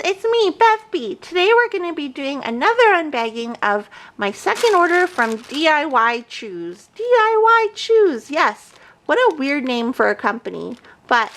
it's me, BevB. Today we're going to be doing another unbagging of my second order from DIY Choose. DIY Choose, yes. What a weird name for a company. But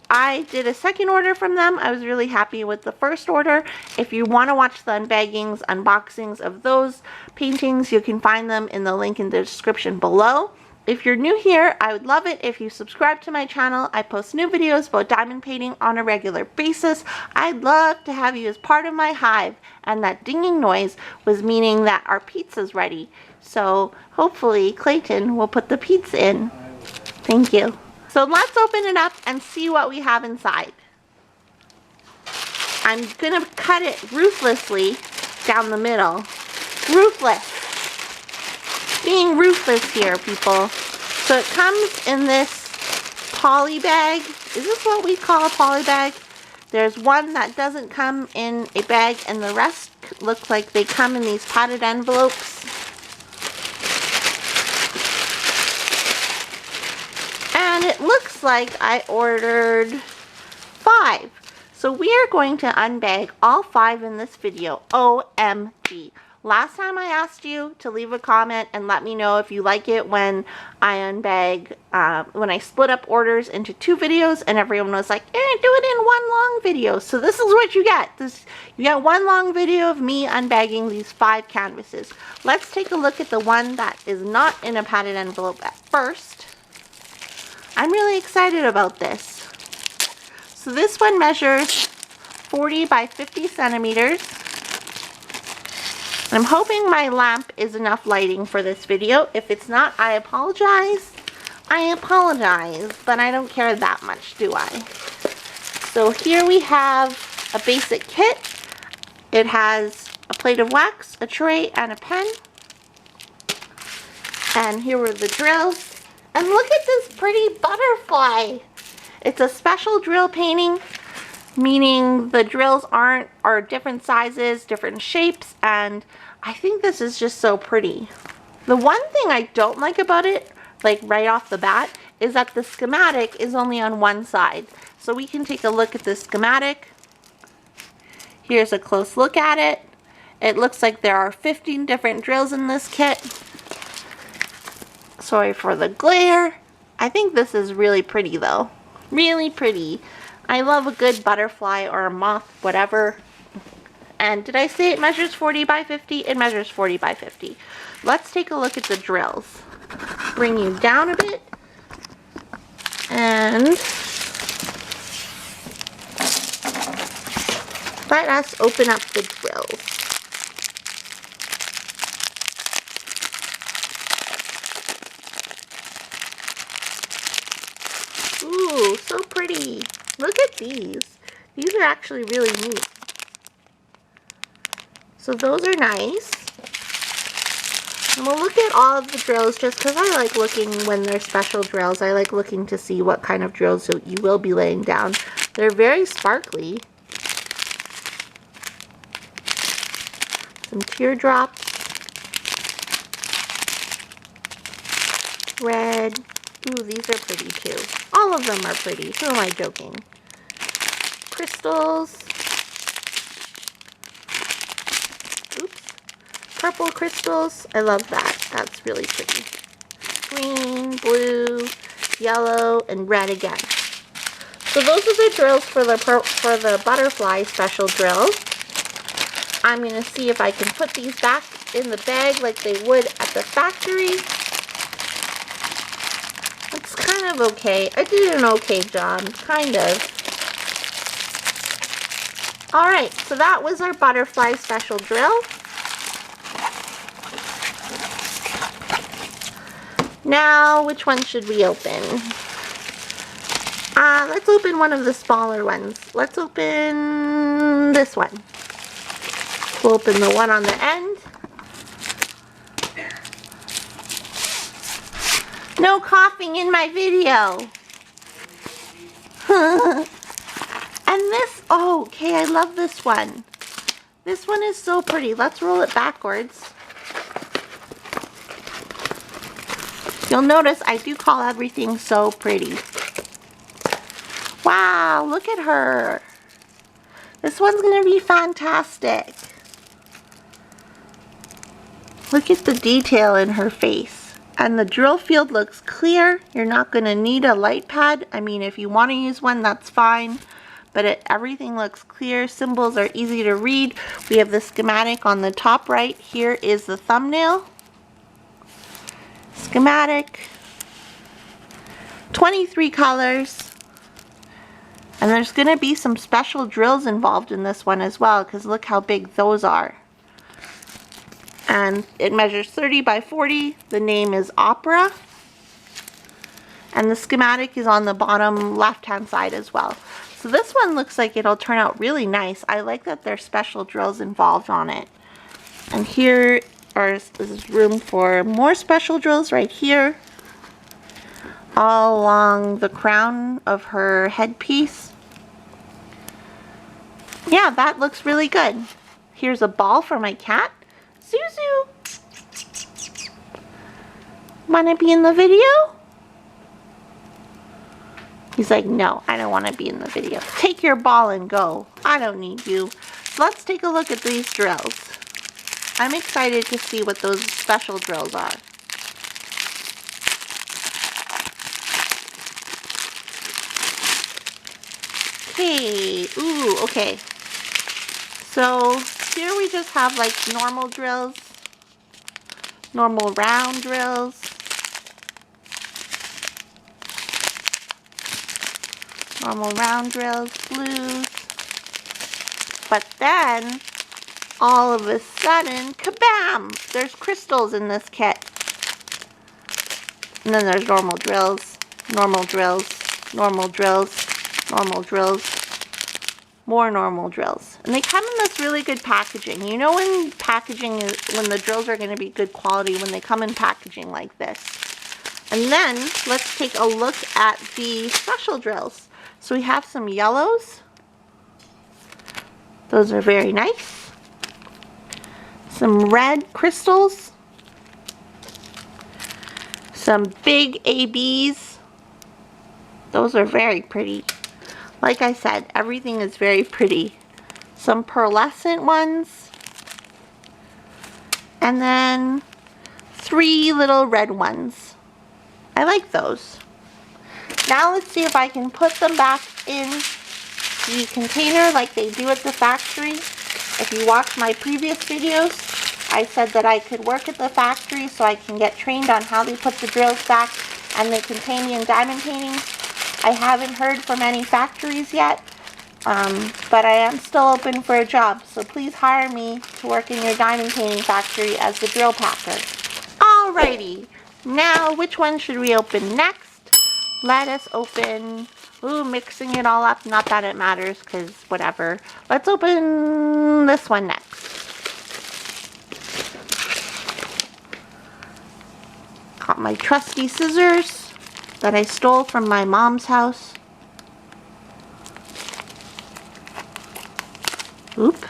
I did a second order from them. I was really happy with the first order. If you want to watch the unbaggings, unboxings of those paintings, you can find them in the link in the description below. If you're new here, I would love it if you subscribe to my channel. I post new videos about diamond painting on a regular basis. I'd love to have you as part of my hive. And that dinging noise was meaning that our pizza's ready. So hopefully Clayton will put the pizza in. Thank you. So let's open it up and see what we have inside. I'm gonna cut it ruthlessly down the middle. Ruthless. Being ruthless here, people. So it comes in this poly bag. Is this what we call a poly bag? There's one that doesn't come in a bag and the rest look like they come in these padded envelopes. And it looks like I ordered 5. So we are going to unbag all 5 in this video. OMG. Last time I asked you to leave a comment and let me know if you like it when I unbag, when I split up orders into 2 videos, and everyone was like, do it in one long video. So this is what you get. You get one long video of me unbagging these 5 canvases. Let's take a look at the one that is not in a padded envelope at first. I'm really excited about this. So this one measures 40 by 50 centimeters. I'm hoping my lamp is enough lighting for this video. If it's not, I apologize. I apologize, but I don't care that much, do I? So here we have a basic kit. It has a plate of wax, a tray, and a pen. And here were the drills. And look at this pretty butterfly. It's a special drill painting, meaning the drills are different sizes, different shapes, and I think this is just so pretty. The one thing I don't like about it, like right off the bat, is that the schematic is only on one side. So we can take a look at the schematic. Here's a close look at it. It looks like there are 15 different drills in this kit. Sorry for the glare. I think this is really pretty though. Really pretty. I love a good butterfly or a moth, whatever. And did I say it measures 40 by 50? It measures 40 by 50. Let's take a look at the drills. Bring you down a bit. And let us open up the drills. Ooh, so pretty. Look at these. These are actually really neat. So those are nice. And we'll look at all of the drills just because I like looking when they're special drills. I like looking to see what kind of drills you will be laying down. They're very sparkly. Some teardrops. Red. Ooh, these are pretty too. All of them are pretty. Who am I joking? Crystals. Oops. Purple crystals. I love that. That's really pretty. Green, blue, yellow, and red again. So those are the drills for the butterfly special drill. I'm going to see if I can put these back in the bag like they would at the factory. It's kind of okay. I did an okay job, kind of. Alright, so that was our butterfly special drill. Now, which one should we open? Let's open one of the smaller ones. Let's open this one. We'll open the one on the end. No coughing in my video. And this, oh, okay, I love this one. This one is so pretty. Let's roll it backwards. You'll notice I do call everything so pretty. Wow, look at her. This one's gonna be fantastic. Look at the detail in her face. And the drill field looks clear. You're not gonna need a light pad. I mean, if you wanna use one, that's fine. But everything looks clear. Symbols are easy to read. We have the schematic on the top right. Here is the thumbnail. Schematic. 23 colors. And there's going to be some special drills involved in this one as well, because look how big those are. And it measures 30 by 40. The name is Opera. And the schematic is on the bottom left-hand side as well. So this one looks like it'll turn out really nice. I like that there's special drills involved on it. And here is room for more special drills right here. All along the crown of her headpiece. Yeah, that looks really good. Here's a ball for my cat. Zuzu! Wanna be in the video? He's like, no, I don't want to be in the video. Take your ball and go. I don't need you. So let's take a look at these drills. I'm excited to see what those special drills are. Okay, ooh, okay. So here we just have like normal drills, normal round drills, normal round drills, blues. But then, all of a sudden, kabam! There's crystals in this kit. And then there's normal drills, normal drills, normal drills, normal drills, more normal drills. And they come in this really good packaging. You know when when the drills are going to be good quality, when they come in packaging like this. And then, let's take a look at the special drills. So we have some yellows. Those are very nice. Some red crystals. Some big ABs. Those are very pretty. Like I said, everything is very pretty. Some pearlescent ones. And then 3 little red ones. I like those. Now let's see if I can put them back in the container like they do at the factory. If you watch my previous videos, I said that I could work at the factory so I can get trained on how they put the drills back and the titanium diamond paintings. I haven't heard from any factories yet, but I am still open for a job, so please hire me to work in your diamond painting factory as the drill packer. Alrighty, now which one should we open next? Let us open, ooh, mixing it all up, not that it matters, because whatever. Let's open this one next. Got my trusty scissors that I stole from my mom's house. Oop.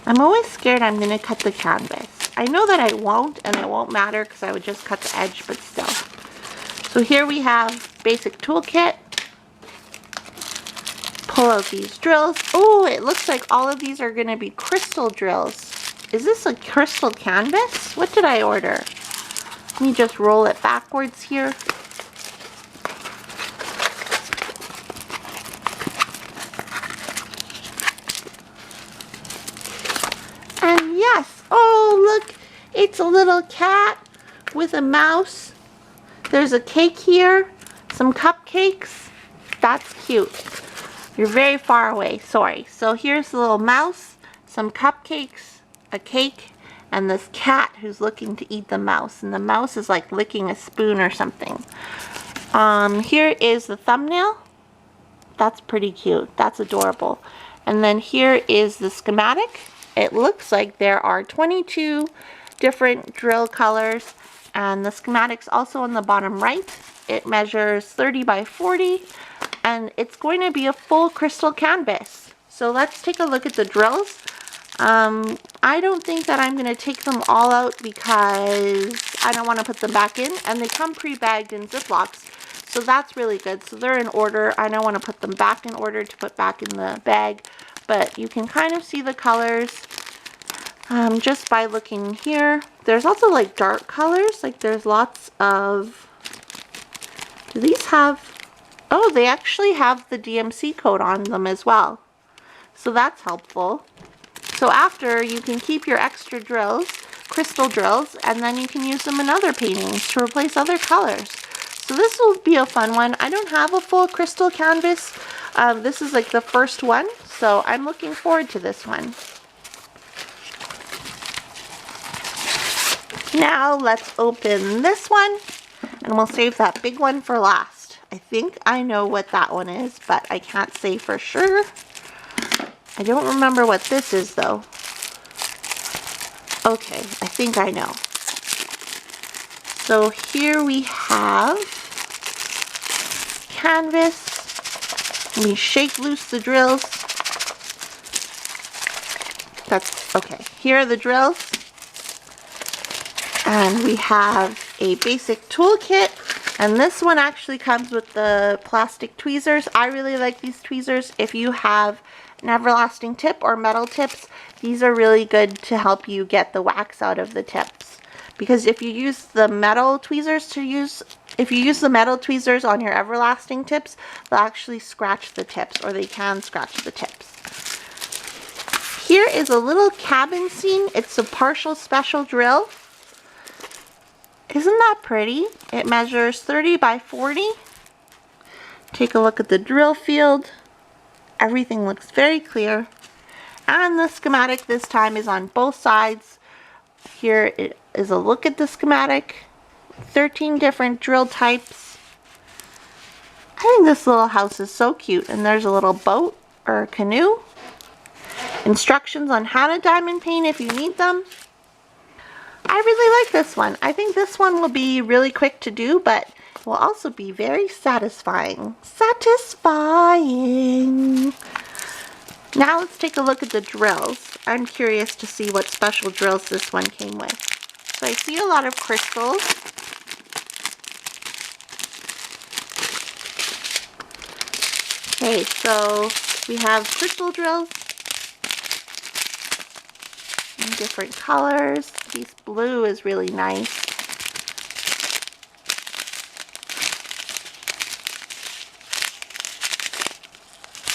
I'm always scared I'm going to cut the canvas. I know that I won't, and it won't matter because I would just cut the edge, but still. So here we have basic toolkit. Pull out these drills. Oh, it looks like all of these are going to be crystal drills. Is this a crystal canvas? What did I order? Let me just roll it backwards here. And yes, oh look, it's a little cat with a mouse. There's a cake here, some cupcakes. That's cute. You're very far away, sorry. So here's the little mouse, some cupcakes, a cake, and this cat who's looking to eat the mouse. And the mouse is like licking a spoon or something. Here is the thumbnail. That's pretty cute. That's adorable. And then here is the schematic. It looks like there are 22 different drill colors. And the schematic's also on the bottom right. It measures 30 by 40. And it's going to be a full crystal canvas. So let's take a look at the drills. I don't think that I'm going to take them all out because I don't want to put them back in. And they come pre-bagged in Ziplocs. So that's really good. So they're in order. I don't want to put them back in order to put back in the bag, but you can kind of see the colors just by looking here. There's also like dark colors, like there's lots of, do these have, oh, they actually have the DMC code on them as well. So that's helpful. So after, you can keep your extra drills, crystal drills, and then you can use them in other paintings to replace other colors. So this will be a fun one. I don't have a full crystal canvas. This is like the first one, so I'm looking forward to this one. Now let's open this one, and we'll save that big one for last. I think I know what that one is, but I can't say for sure. I don't remember what this is though. Okay, I think I know. So here we have canvas. We shake loose the drills. That's okay. Here are the drills. And we have a basic toolkit. And this one actually comes with the plastic tweezers. I really like these tweezers. If you have an everlasting tip or metal tips, these are really good to help you get the wax out of the tips. Because if you use the metal tweezers on your everlasting tips, they'll actually scratch the tips, or they can scratch the tips. Here is a little cabin scene. It's a partial special drill. Isn't that pretty? It measures 30 by 40. Take a look at the drill field. Everything looks very clear. And the schematic this time is on both sides. Here it is a look at the schematic. 13 different drill types. I think this little house is so cute. And there's a little boat or a canoe. Instructions on how to diamond paint if you need them. I really like this one. I think this one will be really quick to do, but will also be very satisfying. Satisfying! Now let's take a look at the drills. I'm curious to see what special drills this one came with. So I see a lot of crystals. Okay, so we have crystal drills in different colors. This blue is really nice.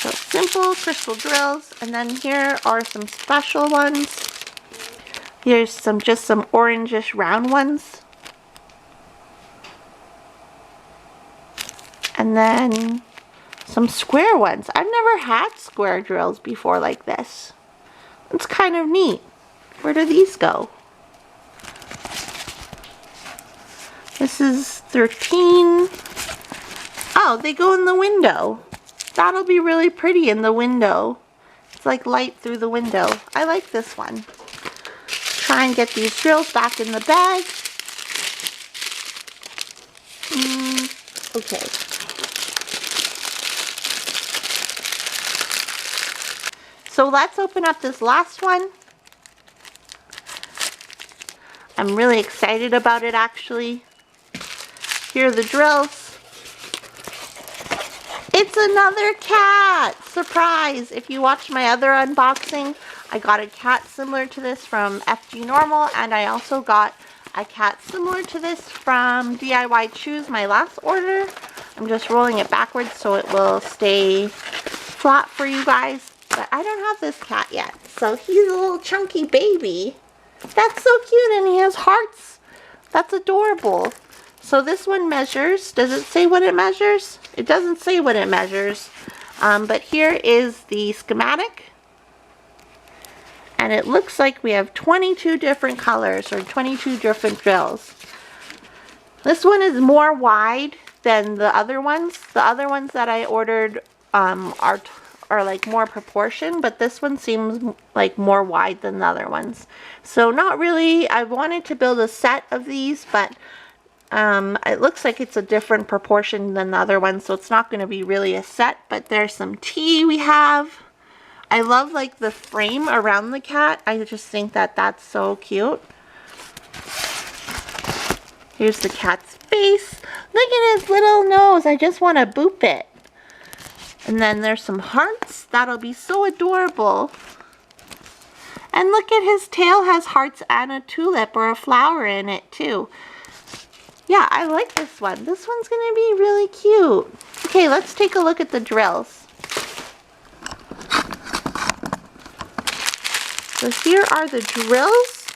So simple crystal drills, and then here are some special ones. Here's just some orangish round ones. And then some square ones. I've never had square drills before like this. It's kind of neat. Where do these go? This is 13. Oh, they go in the window. That'll be really pretty in the window. It's like light through the window. I like this one. Try and get these drills back in the bag. Okay. So let's open up this last one. I'm really excited about it actually. Here are the drills. It's another cat! Surprise! If you watched my other unboxing, I got a cat similar to this from FG Normal, and I also got a cat similar to this from DIY Choose, my last order. I'm just rolling it backwards so it will stay flat for you guys. But I don't have this cat yet. So he's a little chunky baby. That's so cute, and he has hearts. That's adorable. So this one measures. Does it say what it measures? It doesn't say what it measures. But here is the schematic. And it looks like we have 22 different colors or 22 different drills. This one is more wide than the other ones. The other ones that I ordered are like more proportion, but this one seems like more wide than the other ones. So not really. I wanted to build a set of these, but it looks like it's a different proportion than the other ones, so it's not going to be really a set. But there's some tea we have. I love like the frame around the cat. I just think that that's so cute. Here's the cat's face. Look at his little nose. I just want to boop it. And then there's some hearts. That'll be so adorable. And look at his tail has hearts and a tulip or a flower in it too. Yeah, I like this one. This one's going to be really cute. Okay, let's take a look at the drills. So here are the drills.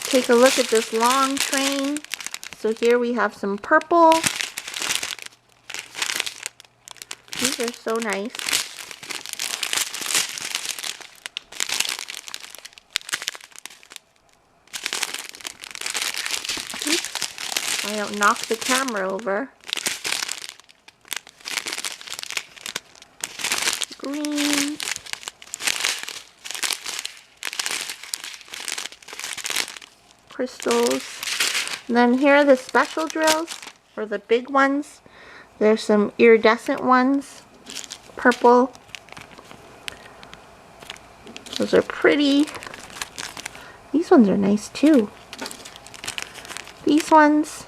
Take a look at this long train. So here we have some purple. These are so nice. Oops, I don't knock the camera over. Green. Crystals. And then here are the special drills, or the big ones. There's some iridescent ones. Purple. Those are pretty. These ones are nice too. These ones.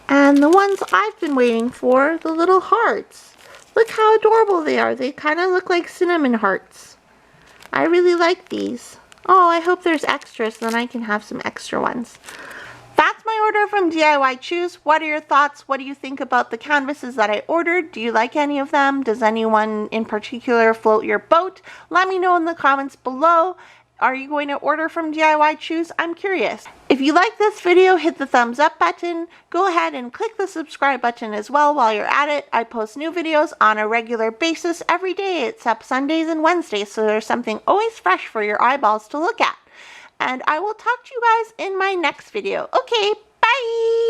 And the ones I've been waiting for, the little hearts. Look how adorable they are. They kind of look like cinnamon hearts. I really like these. Oh, I hope there's extras, so then I can have some extra ones. That's my order from DIY Choose. What are your thoughts? What do you think about the canvases that I ordered? Do you like any of them? Does anyone in particular float your boat? Let me know in the comments below. Are you going to order from DIY Choose? I'm curious. If you like this video, hit the thumbs up button. Go ahead and click the subscribe button as well while you're at it. I post new videos on a regular basis every day except Sundays and Wednesdays, so there's something always fresh for your eyeballs to look at. And I will talk to you guys in my next video. Okay, bye!